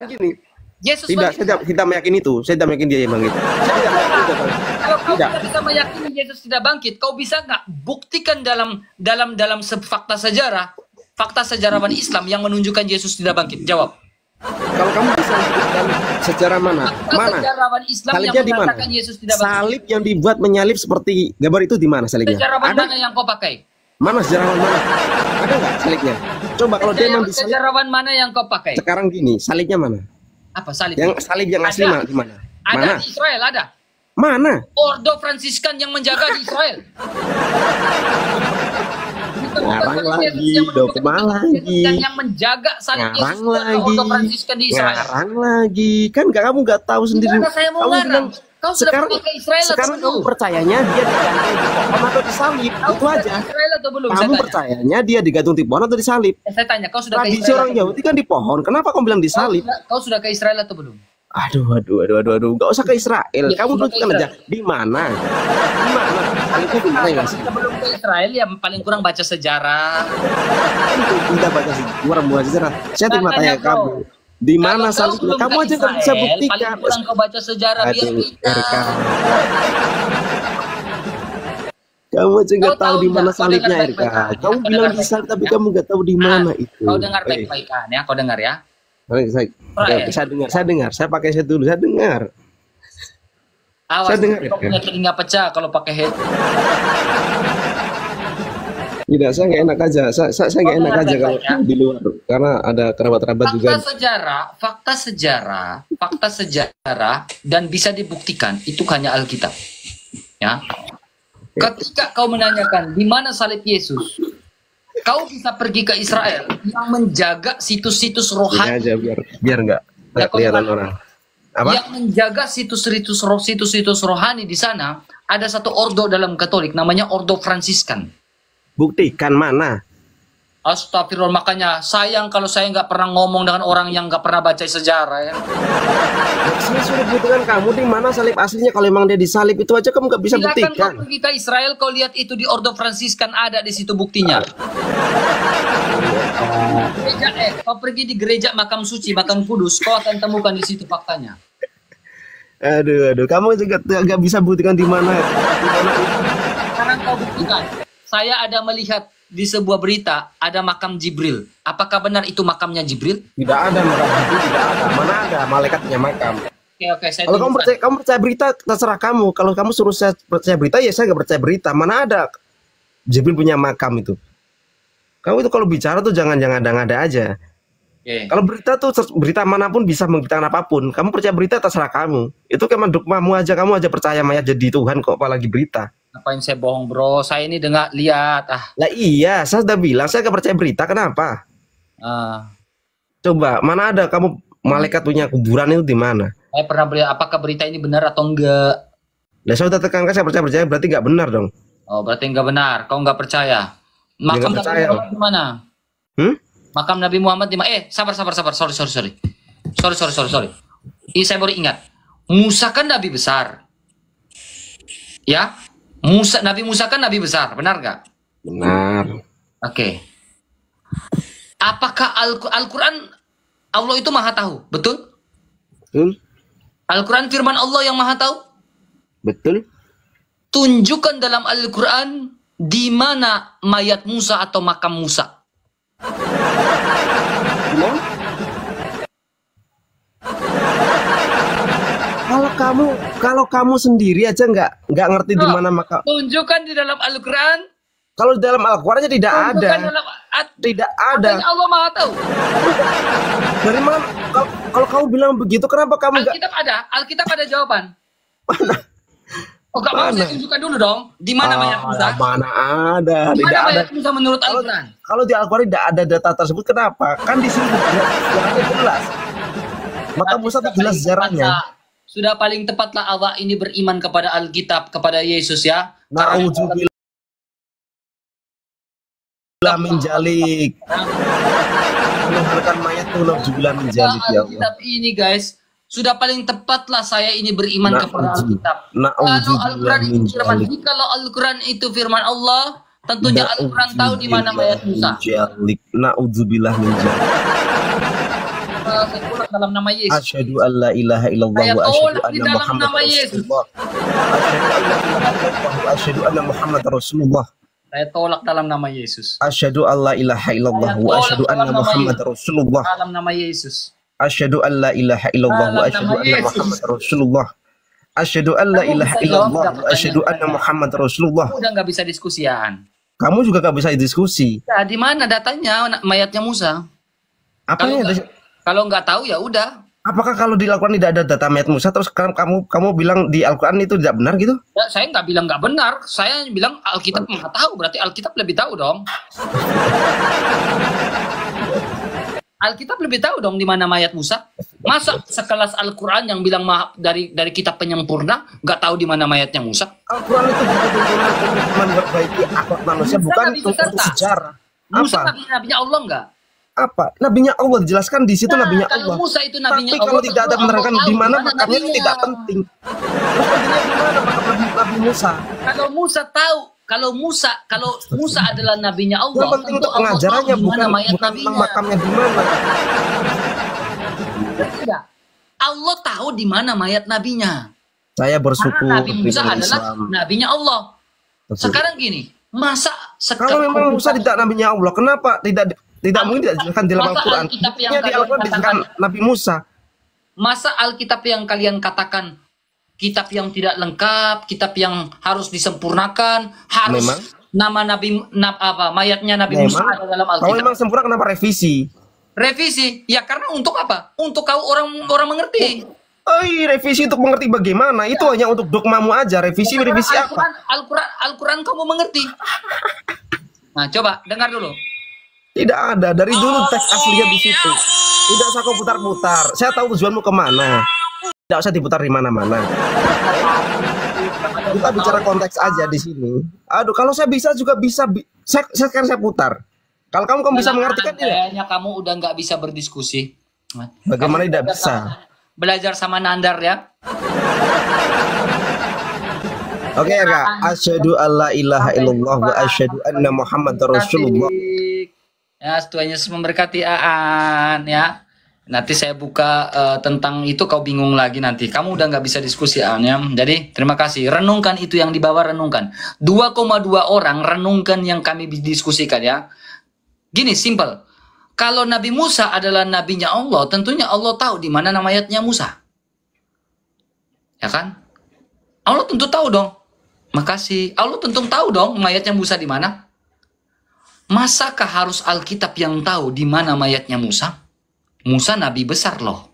Gini, Yesus tidak meyakini itu. Saya tidak meyakini dia yang bangkit. Saya tidak meyakini itu. Kalau kau tidak bisa meyakini Yesus tidak bangkit, kau bisa nggak buktikan dalam fakta sejarawan Islam yang menunjukkan Yesus tidak bangkit? Jawab. Kalau kamu bisa sebutkan sejarah mana? Sejarawan Islam yang mengatakan Yesus tidak bangkit. Salib yang dibuat menyalip seperti gambar itu di mana salibnya? Sejarawan mana yang kau pakai? Mana sejarawan mana? Ada nggak salibnya? Coba kalau dia memang disalib. Sejarawan mana yang kau pakai? Sekarang gini, salibnya mana? Apa salib? Yang salib yang asli mana? Di mana? Ada di Israel, ada. Mana? Ordo Fransiskan yang menjaga di Israel. Ngarang lagi, lagi. Yang menjaga salib Yesus Ordo Fransiskan di Israel. Ngarang lagi, kan kamu nggak tahu sendiri. Saya mau ngarang. Kau sekarang ke Israel sekarang kamu percayanya dia digantung di pohon atau disalib? Itu aja. Israel atau belum? Kamu percayanya dia digantung di pohon atau disalib? Saya tanya, kau sudah ke Israel? Orang Yahudi kan di pohon. Kenapa kamu bilang disalib? Kau sudah ke Israel atau belum? Aduh. Enggak usah ke Israel. Ya, kamu tunjukkan aja di mana? Di mana? Salibnya di mana ya? Sebelum ke Israel ya paling kurang baca sejarah. Tidak baca sejarah. Saya terima tanya kamu. Di mana salibnya? Kamu aja nggak bisa buktikan. Paling kurang kau baca sejarah. Kamu aja nggak tahu di mana salibnya, Erika. Kamu bilang di salib tapi kamu nggak tahu di mana itu. Kau dengar baik-baikan ya, kau dengar ya. Saya dengar. Saya pakai head dulu. Saya dengar. Awas, saya dengar. Kau punya telinga pecah kalau pakai head. Tidak, saya nggak enak aja. Saya nggak enak aja kalau di luar, karena ada kerabat-kerabat juga. Fakta sejarah dan bisa dibuktikan itu hanya Alkitab. Ya. Ketika kau menanyakan di mana salib Yesus, kau bisa pergi ke Israel yang menjaga situs-situs rohani. Aja biar nggak kelihatan orang. Apa? Yang menjaga situs-situs rohani di sana ada satu ordo dalam Katolik namanya Ordo Fransiskan. Buktikan mana? Astagfirullah, makanya sayang kalau saya nggak pernah ngomong dengan orang yang nggak pernah baca sejarah ya. Saya sudah buktikan kamu di mana salib aslinya. Kalau memang dia disalib itu aja kamu nggak bisa buktikan. Kau pergi ke Israel, kau lihat itu di Ordo Fransiskan ada di situ buktinya. Kau pergi di gereja Makam Suci, Makam Kudus, kau akan temukan di situ faktanya. Aduh, kamu juga nggak bisa buktikan di mana. Sekarang kau buktikan. Saya ada melihat di sebuah berita ada makam Jibril. Apakah benar itu makamnya Jibril? Tidak ada makam Jibril, tidak ada. Mana ada malaikatnya makam? Oke, kalau kamu percaya berita, terserah kamu. Kalau kamu suruh saya percaya berita, ya saya nggak percaya berita. Mana ada Jibril punya makam itu? Kamu itu kalau bicara tuh jangan ada aja. Kalau berita tuh berita manapun bisa memberikan apapun. Kamu percaya berita terserah kamu. Itu kan dogmamu aja. Kamu aja percaya mayat jadi Tuhan kok, apalagi berita. Ngapain saya bohong, bro? Saya ini lihat. Lah iya, saya sudah bilang saya gak percaya berita. Kenapa? Coba, mana ada kamu malaikat punya kuburan itu di mana? Saya pernah belihat. Apakah berita ini benar atau enggak? Lah saya sudah tekankan saya percaya berarti nggak benar dong. Oh, berarti nggak benar. Kau nggak percaya? Makam Nabi Muhammad di mana? Makam Nabi Muhammad di mana? Sabar. Sorry. Ini saya baru ingat. Musa kan Nabi besar. Ya? Nabi Musa kan Nabi besar, benar nggak? Benar. Oke. Apakah Al-Quran Allah itu maha tahu? Betul? Betul. Al-Quran firman Allah yang maha tahu? Betul. Tunjukkan dalam Al-Quran di mana mayat Musa atau makam Musa. Kalau kamu sendiri aja nggak ngerti di mana makam. Tunjukkan di dalam Al-Quran. Kalau di dalam Al-Qurannya tidak ada. Tidak ada. Allah maha tahu. Dari mana? Kalau kamu bilang begitu, kenapa kamu nggak? Alkitab ada jawaban. Mana? Oh, nggak mau saya tunjukkan dulu dong. Di mana mayat Musa? Mana ada? Di mana mayat Musa menurut Al-Quran? Kalau di Al-Quran tidak ada data tersebut, kenapa? Kan di sini jelas. Maka Musa itu jelas sejarahnya. Sudah paling tepatlah Allah ini beriman kepada Alkitab, kepada Yesus ya. Na'udzubillah menjalik. Menuharkan mayat itu na'udzubillah menjalik ya Allah. Alkitab ini guys, sudah paling tepatlah saya ini beriman kepada Alkitab. Kalau Al-Quran itu firman, kalau Al-Quran itu firman Allah, tentunya Al-Quran tahu di mana mayat Musa. Na'udzubillah menjalik. Saya tolak dalam nama Yesus. Asyhadu an la ilaha illallah Saya wa asyhadu tolak di anna dalam Muhammad nama Yesus. Rasulullah. Asyhadu anna Muhammad Rasulullah. Saya tolak dalam nama Yesus. Asyhadu an la ilaha illallah wa asyhadu anna Muhammad Rasulullah. Dalam nama Yesus. Asyhadu an la ilaha illallah wa asyhadu anna Muhammad Rasulullah. Asyhadu an la ilaha illallah wa asyhadu anna Muhammad Rasulullah. Udah nggak bisa diskusian. Kamu juga gak bisa diskusi. Ya, di mana datanya mayatnya Musa? Apanya? Kalau nggak tahu ya udah. Apakah kalau di Al-Quran tidak ada data mayat Musa, terus kamu bilang di Al-Quran itu tidak benar gitu? Ya, saya nggak bilang nggak benar. Saya bilang Alkitab nggak tahu. Berarti Alkitab lebih tahu dong. Alkitab lebih tahu dong di mana mayat Musa. Masa sekelas Al-Quran yang bilang dari kitab penyempurna nggak tahu di mana mayatnya Musa? Al-Quran itu tuntunan untuk memperbaiki akhlak manusia, bukan untuk sejarah. Musa Apa? nabinya Allah nggak? Apa? Nabinya Allah dijelaskan di situ, nabinya kalau Allah. Musa itu nabinya Tapi Allah, kalau tidak ada menerangkan di mana makamnya itu nabinya. tidak penting. Terus pentingnya di mana makam Nabi Musa? Kalau Musa tahu, kalau Musa adalah nabinya Allah, Yang penting tentu untuk Allah pengajarannya, tahu di mana mayat bukan nabinya. makamnya di mana. Tidak. Allah tahu di mana mayat nabinya. Saya bersyukur Karena Nabi Musa dengan adalah Islam. nabinya Allah. Betul. Sekarang gini, masa Kalau memang Musa tidak nabinya Allah, kenapa tidak mungkin tidak dijelaskan di dalam Masa Al-Quran? Alkitab yang Buktinya di kalian Al-Quran dijelaskan katakan- Nabi Musa. Masa Alkitab yang kalian katakan kitab yang tidak lengkap, kitab yang harus disempurnakan, harus Memang. nama mayatnya Nabi Musa ada dalam Kalau Alkitab. memang sempurna, kenapa revisi? Revisi, ya karena untuk apa? Untuk kau orang mengerti. Oh, revisi untuk mengerti bagaimana? Itu hanya untuk dogmamu aja. Revisi apa? Al-Quran kamu mengerti. Nah, coba dengar dulu. Tidak ada. Dari dulu teks aslinya di situ. Tidak usah kau putar-putar. Saya tahu tujuanmu kemana. Tidak usah diputar di mana-mana. Kita bicara konteks aja di sini. Aduh, kalau saya bisa juga bisa. Sekarang saya putar. Kalau kamu bisa mengerti kan tidak? Kayaknya kamu udah nggak bisa berdiskusi. Bagaimana tidak bisa? Belajar sama Nandar ya. Oke ya Kak. Asyhadu alla ilaha illallah wa asyhadu anna Muhammadar Rasulullah. Ya, Tuhan Yesus memberkati Aan ya. Nanti saya buka tentang itu, kau bingung lagi nanti. Kamu udah nggak bisa diskusi Aan ya. Jadi terima kasih. Renungkan itu yang di bawah, renungkan. 2,2 orang renungkan yang kami diskusikan ya. Gini, simple. Kalau Nabi Musa adalah nabinya Allah, tentunya Allah tahu di mana mayatnya Musa. Ya kan? Allah tentu tahu dong. Makasih. Allah tentu tahu dong mayatnya Musa di mana. Masakah harus Alkitab yang tahu di mana mayatnya Musa? Musa nabi besar loh.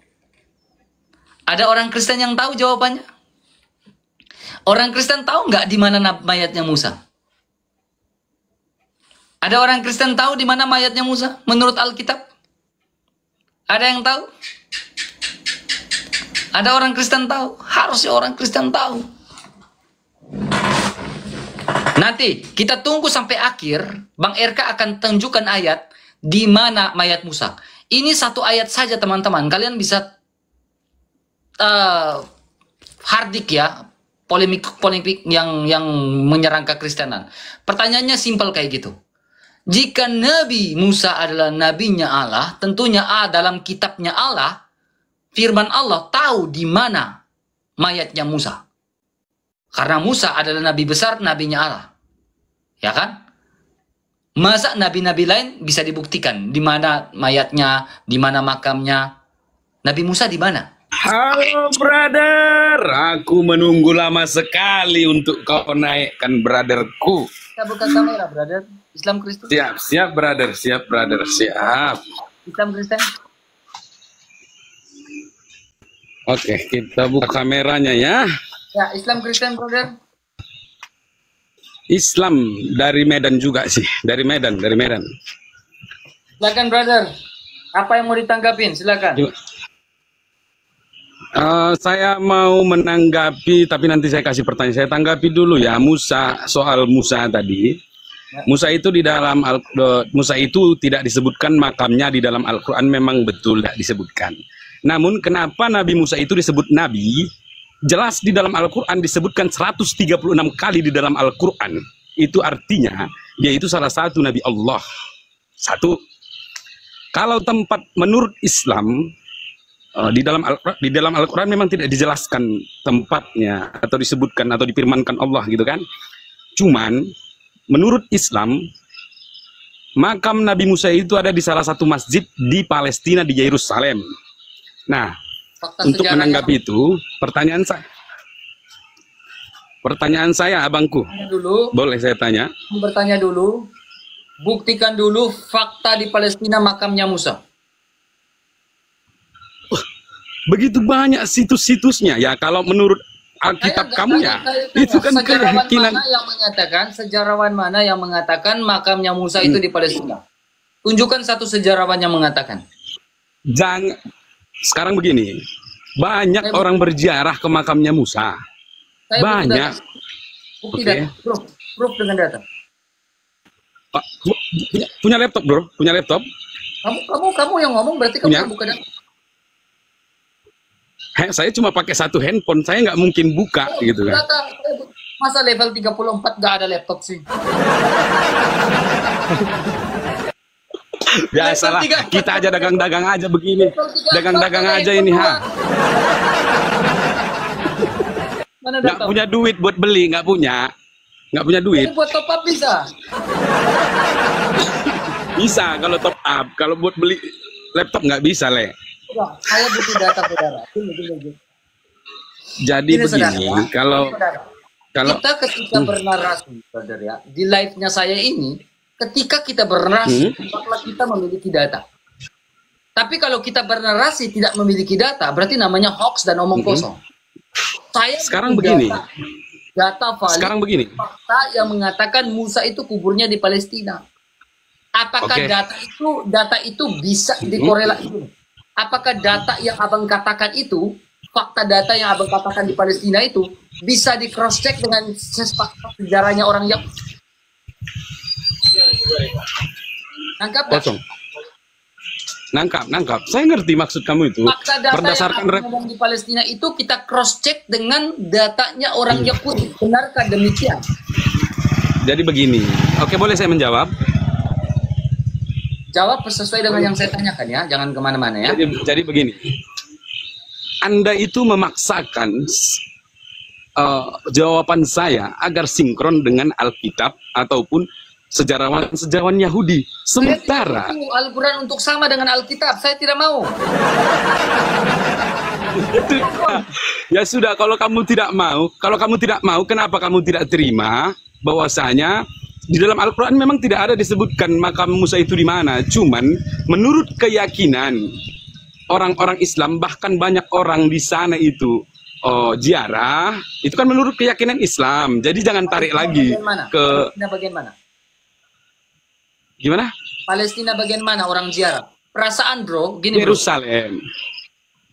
Ada orang Kristen yang tahu jawabannya? Orang Kristen tahu nggak di mana mayatnya Musa? Ada orang Kristen tahu di mana mayatnya Musa menurut Alkitab? Ada yang tahu? Ada orang Kristen tahu? Harusnya orang Kristen tahu. Nanti kita tunggu sampai akhir, Bang RK akan tunjukkan ayat di mana mayat Musa. Ini satu ayat saja teman-teman. Kalian bisa hardik ya, polemik yang menyerang kekristenan. Pertanyaannya simpel kayak gitu. Jika Nabi Musa adalah nabinya Allah, tentunya dalam kitabnya Allah, firman Allah tahu di mana mayatnya Musa. Karena Musa adalah nabi besar, nabinya Allah. Ya kan? Masa nabi-nabi lain bisa dibuktikan di mana mayatnya, di mana makamnya? Nabi Musa di mana? Halo brother, aku menunggu lama sekali untuk kau naikkan brotherku. Kita buka kamera, brother. Islam Kristen. Siap brother, siap brother, siap. Islam Kristen. Oke, kita buka kameranya ya. Ya, Islam Kristen, brother. Islam dari Medan juga sih, dari Medan. Silakan, brother. Apa yang mau ditanggapin? Silakan. Saya mau menanggapi, tapi nanti saya kasih pertanyaan. Saya tanggapi dulu ya, soal Musa tadi. Musa itu Musa itu tidak disebutkan makamnya di dalam Al-Quran, memang betul tidak disebutkan. Namun kenapa Nabi Musa itu disebut Nabi? Jelas di dalam Al-Quran disebutkan 136 kali di dalam Al-Quran. Itu artinya dia itu salah satu Nabi Allah. Satu. Kalau menurut Islam, di dalam Al-Quran memang tidak dijelaskan tempatnya atau disebutkan atau difirmankan Allah gitu kan. Cuman menurut Islam makam Nabi Musa itu ada di salah satu masjid di Palestina di Yerusalem. Nah, untuk menanggapi itu pertanyaan saya abangku. Dulu, boleh saya tanya? Bertanya dulu, buktikan dulu fakta di Palestina makamnya Musa. Begitu banyak situs-situsnya ya, kalau menurut Alkitab kamu ya itu kan keyakinan. Sejarawan mana yang mengatakan makamnya Musa itu di Palestina? Tunjukkan satu sejarawan yang mengatakan. Jangan. Sekarang begini, banyak orang berziarah ke makamnya Musa. Banyak. Bukti data. Proof dengan data. Pak, punya laptop bro? Punya laptop? Kamu yang ngomong berarti kamu yang buka data. Saya cuma pakai satu handphone, saya nggak mungkin buka gitu kan. Masa level 34 nggak ada laptop sih? Biasalah, kita aja dagang-dagang aja begini. Dagang-dagang aja ini, ha. Nggak punya duit buat beli, nggak punya duit. Buat top up bisa? Bisa kalau top up, kalau buat beli laptop nggak bisa, Le. Saya butuh data, saudara. Jadi begini, kalau kita ketika bernarasi, saudara ya, di live-nya saya ini, ketika kita bernarasi, maka kita memiliki data. Tapi kalau kita bernarasi tidak memiliki data, berarti namanya hoax dan omong kosong. Saya sekarang begini. Data valid, sekarang begini. Fakta yang mengatakan Musa itu kuburnya di Palestina. Apakah data itu bisa dikorelasi? Apakah data yang abang katakan itu, fakta data yang abang katakan di Palestina itu, bisa di cross check dengan sejarahnya orang yang nangkap? Nangkap. Saya ngerti maksud kamu itu. Fakta data berdasarkan yang di Palestina itu kita cross check dengan datanya orang Yahudi. Benarkah demikian? Jadi begini. Oke, boleh saya menjawab? Jawab sesuai dengan yang saya tanyakan ya, jangan kemana-mana ya. Jadi begini, Anda itu memaksakan jawaban saya agar sinkron dengan Alkitab ataupun sejarawan Yahudi. Sementara Al-Quran untuk sama dengan Alkitab, saya tidak mau. Ya sudah, kalau kamu tidak mau, kenapa kamu tidak terima bahwasanya di dalam Al-Quran memang tidak ada disebutkan makam Musa itu di mana. Cuman menurut keyakinan orang-orang Islam, bahkan banyak orang di sana itu ziarah, itu kan menurut keyakinan Islam. Jadi jangan tarik lagi ke bagian mana? Gimana? Palestina bagian mana orang ziarah? Perasaan bro, gini bro. Yerusalem.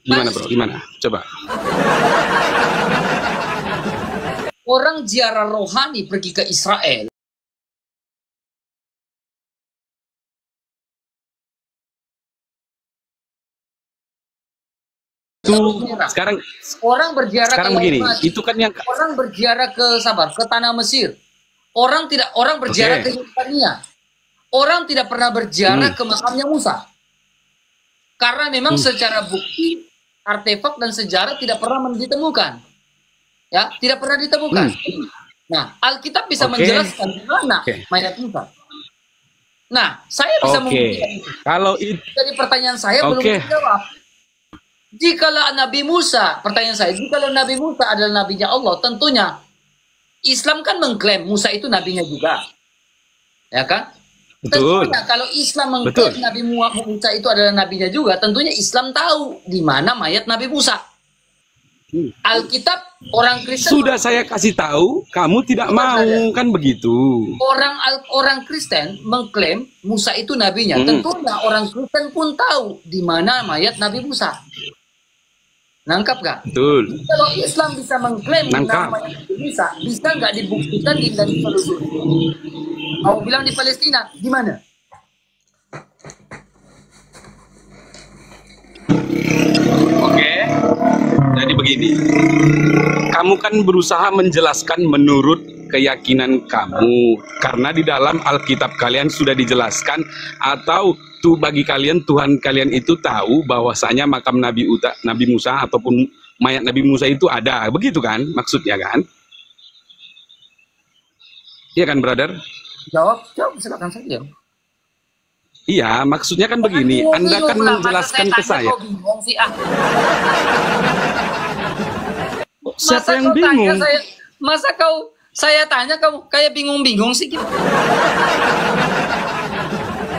Gimana bro? Gimana? Coba. Orang ziarah rohani pergi ke Israel. Sekarang orang berziarah sekarang begini, itu kan yang orang berziarah ke tanah Mesir. Orang berziarah ke Yordania. Orang tidak pernah berziarah ke makamnya Musa. Karena memang secara bukti, artefak dan sejarah tidak pernah ditemukan. Ya, tidak pernah ditemukan. Nah, Alkitab bisa menjelaskan di mana mayat Musa. Nah, saya bisa membuktikan itu. Kalau itu jadi pertanyaan saya belum dijawab. Jikalau Nabi Musa, pertanyaan saya, jikalau Nabi Musa adalah nabinya Allah, tentunya Islam kan mengklaim Musa itu nabinya juga. Ya kan? Betul. Tentunya kalau Islam mengklaim Nabi Musa itu adalah nabinya juga, tentunya Islam tahu di mana mayat Nabi Musa. Alkitab orang Kristen sudah saya kasih tahu, kamu tidak mau kan begitu. Orang Kristen mengklaim Musa itu nabinya. Tentunya orang Kristen pun tahu di mana mayat Nabi Musa. Nangkap gak? Betul. Kalau Islam bisa mengklaim nama mayat Nabi Musa, bisa nggak dibuktikan di Indonesia? Mau bilang di Palestina, di mana? Oke. Jadi begini, kamu kan berusaha menjelaskan menurut keyakinan kamu, karena di dalam Alkitab kalian sudah dijelaskan atau itu bagi kalian, Tuhan kalian itu tahu bahwasanya makam Nabi Musa ataupun mayat Nabi Musa itu ada, begitu kan maksudnya kan? Iya kan, brother? Jawab silakan saja. Iya, maksudnya kan begini, Anda kan menjelaskan ke saya. Bingung sih, ah. Siapa yang bingung? Saya tanya kamu kayak bingung-bingung sih gitu.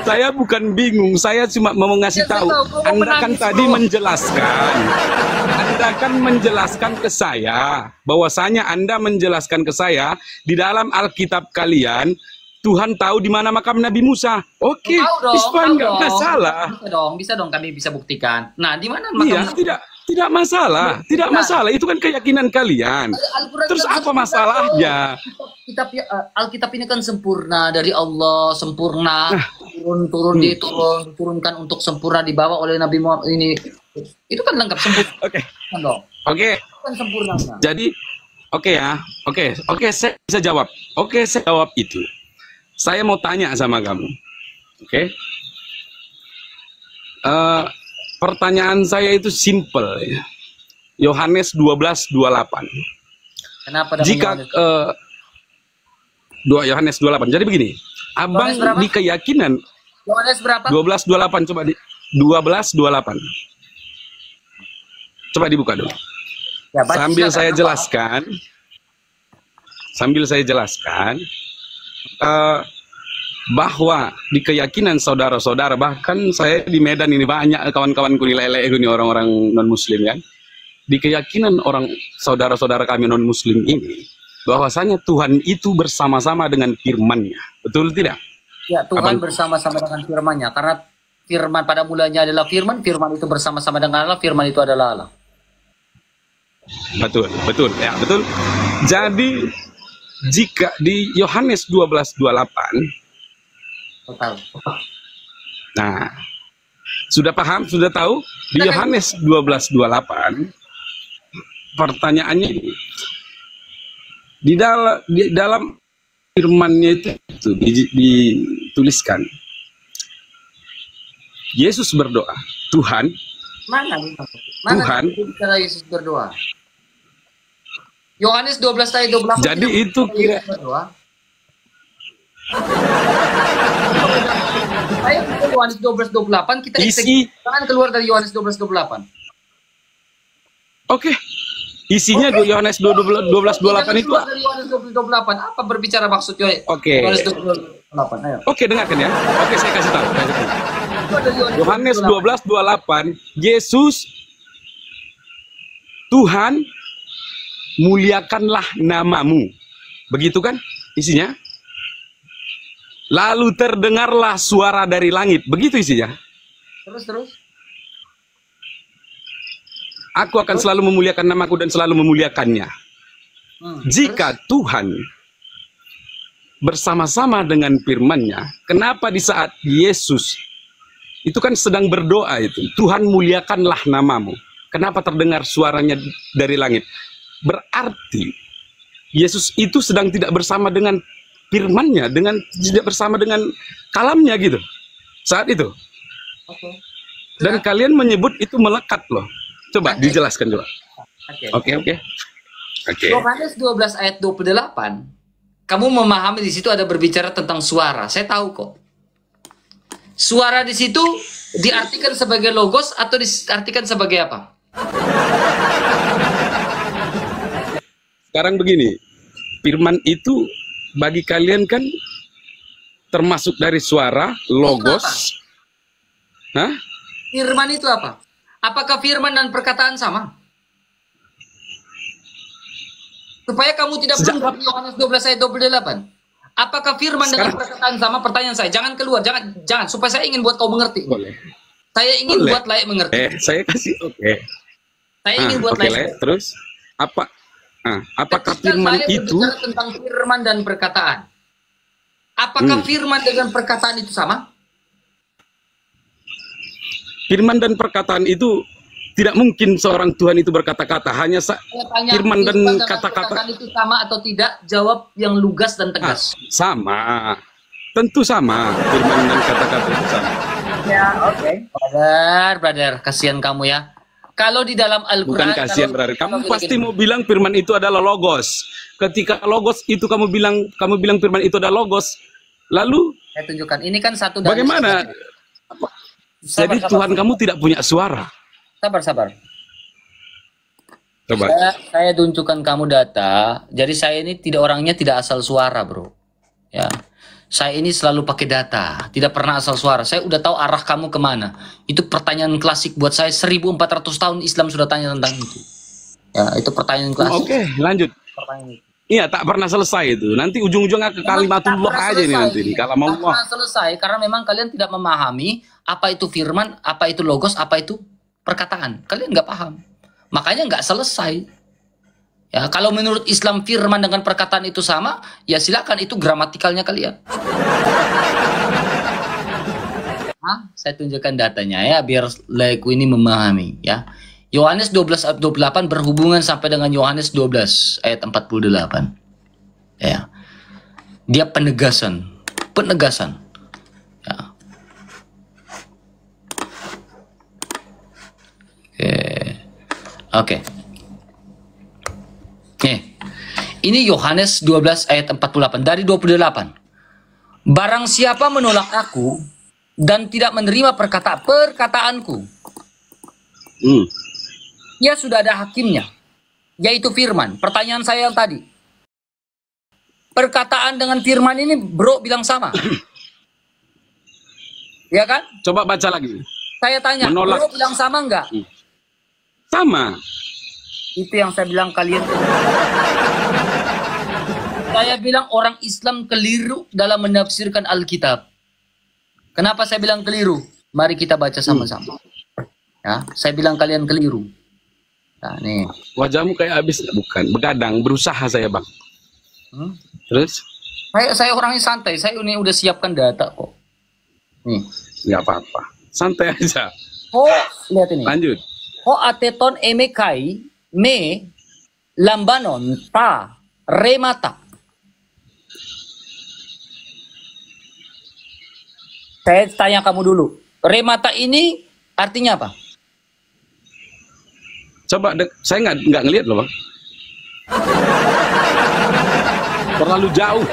Saya bukan bingung, saya cuma mau ngasih tahu. Anda kan tadi menjelaskan. Anda kan menjelaskan ke saya bahwasanya Anda menjelaskan ke saya di dalam Alkitab kalian Tuhan tahu di mana makam Nabi Musa. Oke, nggak masalah. Bisa dong, kami bisa buktikan. Nah, di mana Iya, makam? tidak masalah, tidak masalah. Itu kan keyakinan kalian. Terus apa masalahnya? Alkitab ini kan sempurna dari Allah, sempurna. Diturunkan untuk sempurna, dibawa oleh Nabi Muhammad ini. Itu kan lengkap sempurna. Oke. Kan sempurna. Jadi, saya bisa jawab. Saya jawab itu. Saya mau tanya sama kamu, oke? Pertanyaan saya itu simple, ya. Yohanes 12:28. Kenapa? Jika Yohanes 28. Jadi begini, abang di keyakinan. Yohanes berapa? 12:28, coba 12:28. Coba dibuka dulu. Ya, sambil saya jelaskan. Bahwa di keyakinan saudara-saudara, bahkan saya di Medan ini banyak kawan-kawanku di Lele ini orang-orang non muslim kan, di keyakinan orang saudara-saudara kami non muslim ini bahwasanya Tuhan itu bersama-sama dengan firman-Nya, betul tidak? Ya, Tuhan bersama-sama dengan firman-Nya, karena firman pada mulanya adalah firman itu bersama-sama dengan Allah, firman itu adalah Allah. Betul. Jadi jika di Yohanes 12:28, nah, sudah paham, sudah tahu? Di Yohanes 12:28, pertanyaannya ini, di dalam firman-Nya itu dituliskan, Yesus berdoa, Tuhan, bicara Yesus berdoa. Yohanes 12:28. Jadi itu kira Yohanes 12:28 kita jangan keluar dari Yohanes 12:28. Oke. Isinya Yohanes 12:28 itu. Dari Yohanes 12:28 apa berbicara maksudnya? Oke. Yohanes 12:28. Ayo. Oke, dengarkan ya. Oke, saya kasih tahu. Yohanes 12:28, Yesus, Tuhan, muliakanlah namamu. Begitu kan isinya? Lalu terdengarlah suara dari langit. Begitu isinya. Terus. Aku akan selalu memuliakan namaku dan selalu memuliakannya. Jika Tuhan bersama-sama dengan firman-Nya, kenapa di saat Yesus itu kan sedang berdoa itu, Tuhan muliakanlah namamu, kenapa terdengar suaranya dari langit? Berarti Yesus itu sedang tidak bersama dengan firman-Nya, tidak bersama dengan kalamnya gitu saat itu. Dan kalian menyebut itu melekat loh. Coba dijelaskan coba. Oke. Yohanes 12 ayat 28. Kamu memahami di situ ada berbicara tentang suara. Saya tahu kok. Suara di situ diartikan sebagai logos atau diartikan sebagai apa? Sekarang begini, firman itu bagi kalian kan termasuk dari suara, logos. Hah? Firman itu apa? Apakah firman dan perkataan sama? Supaya kamu tidak berubah Yohanes 12 ayat 28. Apakah firman dengan perkataan sama? Pertanyaan saya. Jangan keluar, jangan. Supaya saya ingin buat kau mengerti. Boleh. Saya ingin buat layak mengerti. Saya kasih Saya ingin buat layak. Terus apakah firman itu tentang firman dan perkataan? Apakah firman dengan perkataan itu sama? Firman dan perkataan itu tidak mungkin seorang Tuhan itu berkata-kata, hanya firman dan kata-kata itu sama atau tidak? Jawab yang lugas dan tegas. Sama, tentu sama, firman dan kata-kata itu sama. Ya, oke. Brother, kasihan kamu ya. Kalau di dalam Al-Quran... Bukan kasihan, brother. Kamu pasti mau bilang firman itu adalah logos. Ketika logos itu kamu bilang firman itu adalah logos. Lalu... Saya tunjukkan. Ini kan satu dari... Bagaimana? Jadi Tuhan kamu tidak punya suara. Sabar. Coba. Saya tunjukkan kamu data. Jadi saya ini orangnya tidak asal suara, bro. Ya. Saya ini selalu pakai data, tidak pernah asal suara. Saya udah tahu arah kamu kemana. Itu pertanyaan klasik buat saya. 1400 tahun Islam sudah tanya tentang itu. Ya, itu pertanyaan klasik. Oke, lanjut. Iya, tak pernah selesai itu. Nanti ujung-ujungnya ke kalimatullah aja nih nanti. Kalau mau pernah selesai karena memang kalian tidak memahami apa itu firman, apa itu logos, apa itu perkataan. Kalian nggak paham. Makanya nggak selesai. Ya, kalau menurut Islam firman dengan perkataan itu sama, ya silakan, itu gramatikalnya kalian. Saya tunjukkan datanya ya biar laiku ini memahami ya. Yohanes 12 ayat 28 berhubungan sampai dengan Yohanes 12 ayat 48. Ya. Dia penegasan. Ya. Oke. Ini Yohanes 12 ayat 48 dari 28. Barang siapa menolak aku dan tidak menerima perkataanku, ya sudah ada hakimnya, yaitu firman. Pertanyaan saya yang tadi, perkataan dengan firman ini bro bilang sama? Ya kan? coba baca lagi. Saya tanya, Menolak. bro bilang sama enggak? Sama. Itu yang saya bilang kalian. Saya bilang orang Islam keliru dalam menafsirkan Alkitab. Kenapa saya bilang keliru? Mari kita baca sama-sama. Ya, saya bilang kalian keliru. Nah, nih. Wajahmu kayak habis, bukan, begadang, berusaha saya, Bang. Terus? Saya orangnya santai, saya ini udah siapkan data kok. Nih. Nggak apa-apa. Santai aja. Lihat ini. Lanjut. Ateton emekai me lambanon ta remata. Saya tanya kamu dulu. Remata ini artinya apa? Coba, saya nggak ngelihat loh, Bang. Terlalu jauh.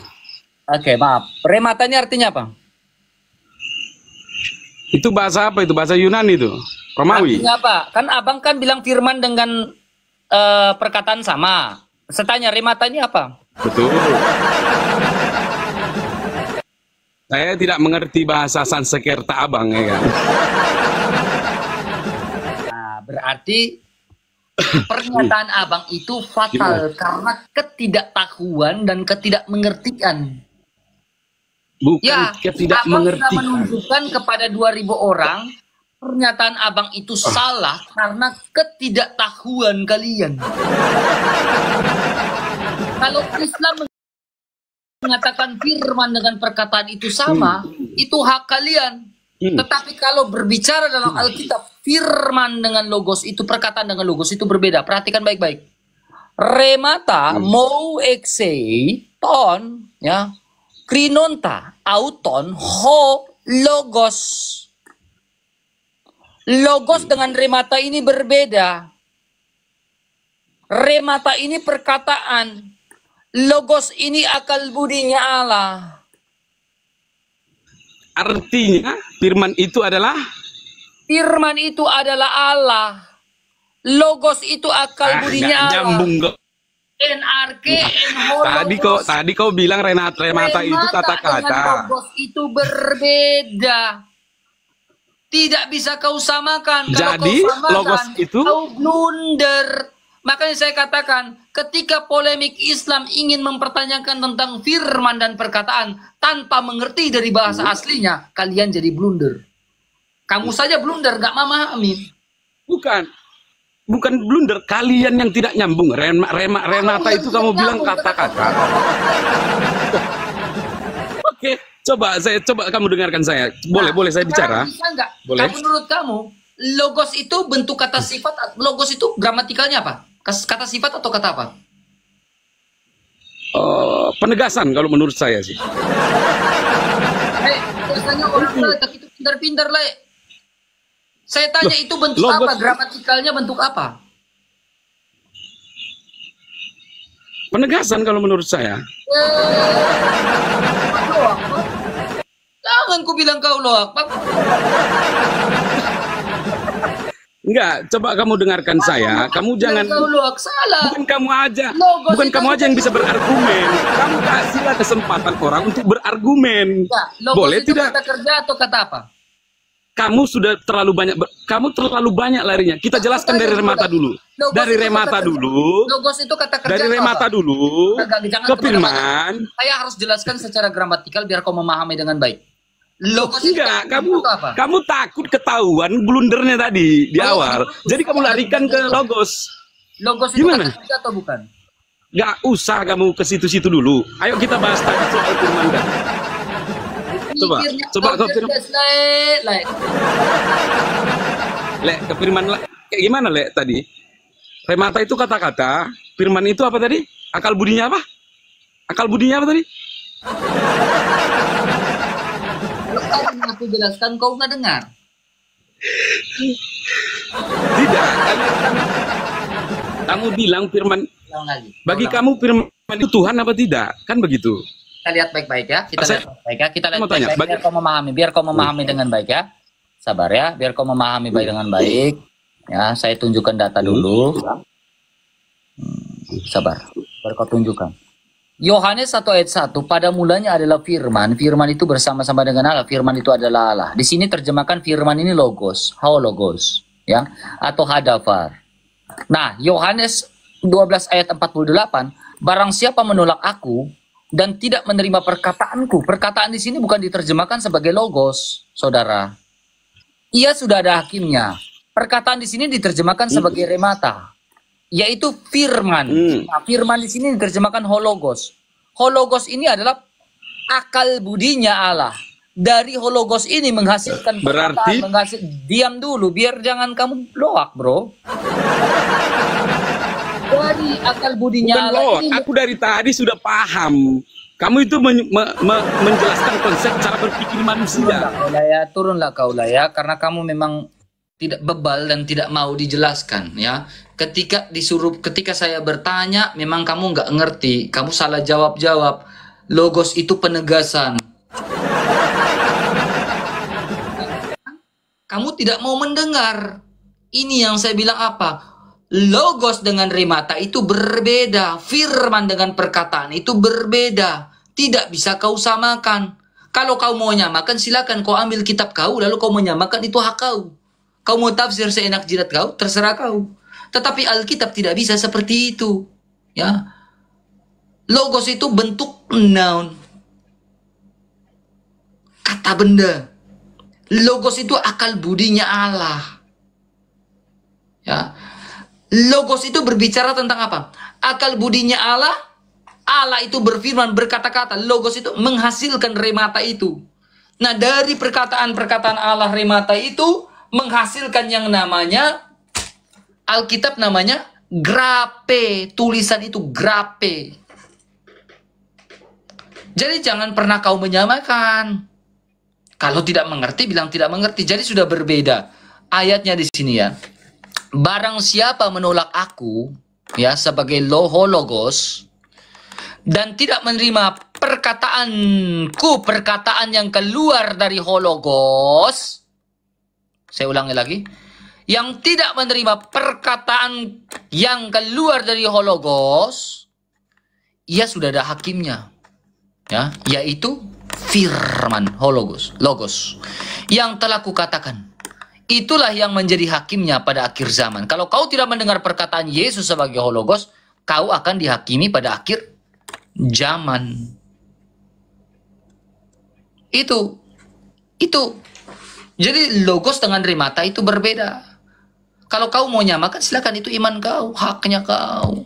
Oke, maaf. Remata ini artinya apa? Itu bahasa apa itu? Bahasa Yunani itu? Romawi? Artinya apa? Kan abang kan bilang firman dengan perkataan sama. Saya tanya, remata ini apa? Betul. Saya tidak mengerti bahasa Sanskerta abang, ya kan? Nah, berarti pernyataan abang itu fatal karena ketidaktahuan dan ketidakmengertian. Bukan Ya, abang sudah menunjukkan kepada 2000 orang pernyataan abang itu salah karena ketidaktahuan kalian. Kalau Islam mengatakan firman dengan perkataan itu sama, itu hak kalian. Tetapi kalau berbicara dalam Alkitab, firman dengan logos itu, perkataan dengan logos itu berbeda. Perhatikan baik-baik. Remata mau eksei ton ya krinonta auton ho logos. Logos dengan remata ini berbeda. Remata ini perkataan. Logos ini akal budinya Allah. Artinya firman itu adalah? Firman itu adalah Allah. Logos itu akal budinya Allah. Nyambung kok. NRK, Tadi kau bilang remata itu kata-kata. Logos itu berbeda. Tidak bisa kau samakan. Jadi kalau kau samakan, logos itu kau blunder. Makanya saya katakan, ketika polemik Islam ingin mempertanyakan tentang firman dan perkataan tanpa mengerti dari bahasa aslinya, kalian jadi blunder. Kamu saja blunder, gak memahami. Bukan blunder, kalian yang tidak nyambung. Renata itu kamu bilang kata-kata. Oke, coba kamu dengarkan saya. Boleh saya bicara? Bisa nggak? Boleh. Menurut kamu, logos itu bentuk kata sifat, logos itu gramatikalnya apa? Kata sifat atau kata apa? Penegasan kalau menurut saya sih. Biasanya orang itu Pintar-pintar, Le. Saya tanya itu bentuk logos apa? Gramatikalnya bentuk apa? penegasan kalau menurut saya. Jangan ku bilang kau loak. Enggak, coba kamu dengarkan saya. Kamu jangan, Kau loak, salah. bukan kamu aja, Logos bukan itu kamu aja yang bisa berargumen. Kamu kasihlah kesempatan orang untuk berargumen. Ya, logos Boleh itu tidak? kata kerja atau kata apa? Kamu sudah terlalu banyak, kamu terlalu banyak larinya. Kita jelaskan dari remata dulu. Logos Dari itu remata kata kerja. dulu. Logos itu kata kerja Dari atau remata apa? dulu. Jangan Ke kepada firman. Saya harus jelaskan secara gramatikal biar kau memahami dengan baik. Logos itu Enggak, kata kerja atau apa? kamu takut ketahuan blundernya tadi di Oh, awal. itu Jadi kamu larikan ke logos. Logos itu Gimana? kata kerja atau bukan? Gak usah kamu ke situ-situ dulu. Ayo kita bahas tadi soal firman tadi. Coba kau firman. Le, ke firman kayak gimana, Le, tadi? Remata itu kata-kata, firman itu apa tadi? Akal budinya apa? Akal budinya apa tadi? Tadi aku jelaskan kau nggak dengar. Tidak. Kamu bilang firman, Ulang lagi. bagi Ulang. kamu firman itu Tuhan apa tidak? Kan begitu. Kita lihat baik-baik ya. Kita Saya- lihat baik-baik ya. Kita lihat mau tanya, baik-baik biar kau memahami. Biar kau memahami dengan baik ya. Sabar ya. Biar kau memahami baik dengan baik. Ya, saya tunjukkan data dulu. Sabar. Biar kau tunjukkan. Yohanes 1 ayat 1, pada mulanya adalah firman. Firman itu bersama-sama dengan Allah. Firman itu adalah Allah. Di sini terjemahkan firman ini logos, hologos, ya, atau hadafar. Nah, Yohanes 12 ayat 48, barang siapa menolak aku dan tidak menerima perkataanku. Perkataan di sini bukan diterjemahkan sebagai logos, saudara. Ia sudah ada hakimnya. Perkataan di sini diterjemahkan sebagai remata, yaitu firman. Nah, firman di sini diterjemahkan hologos. Hologos ini adalah akal budinya Allah. Dari hologos ini menghasilkan Berarti- diam dulu biar jangan kamu loak, bro. Dari akal budinya Bukan Allah loh, ini aku dari tadi sudah paham. Kamu itu menjelaskan konsep cara berpikir manusia. turunlah kau lah ya, karena kamu memang tidak bebal dan tidak mau dijelaskan ya. Ketika saya bertanya, memang kamu nggak ngerti, kamu salah jawab. Logos itu penegasan. Kamu tidak mau mendengar. Ini yang saya bilang apa? Logos dengan remata itu berbeda. Firman dengan perkataan itu berbeda. Tidak bisa kau samakan. Kalau kau mau nyamakan, silakan kau ambil kitab kau, lalu kau menyamakan, itu hak kau. Kau mau tafsir seenak jidat kau, terserah kau. Tetapi Alkitab tidak bisa seperti itu. Ya. Logos itu bentuk noun. Kata benda. Logos itu akal budinya Allah. Ya. Logos itu berbicara tentang apa? Akal budinya Allah. Allah itu berfirman, berkata-kata. Logos itu menghasilkan remata itu. Nah, dari perkataan-perkataan Allah remata itu menghasilkan yang namanya Alkitab namanya grape. Tulisan itu grape. Jadi jangan pernah kau menyamakan. Kalau tidak mengerti, bilang tidak mengerti. Jadi sudah berbeda. Ayatnya di sini ya. Barang siapa menolak aku ya sebagai hologos dan tidak menerima perkataanku, perkataan yang keluar dari hologos. Saya ulangi lagi. Yang tidak menerima perkataan yang keluar dari hologos, ia sudah ada hakimnya. Ya, yaitu firman hologos, logos yang telah kukatakan. Itulah yang menjadi hakimnya pada akhir zaman. Kalau kau tidak mendengar perkataan Yesus sebagai hologos, kau akan dihakimi pada akhir zaman. Itu. Jadi logos dengan remata itu berbeda. Kalau kau mau nyamakan, silakan, itu iman kau, haknya kau.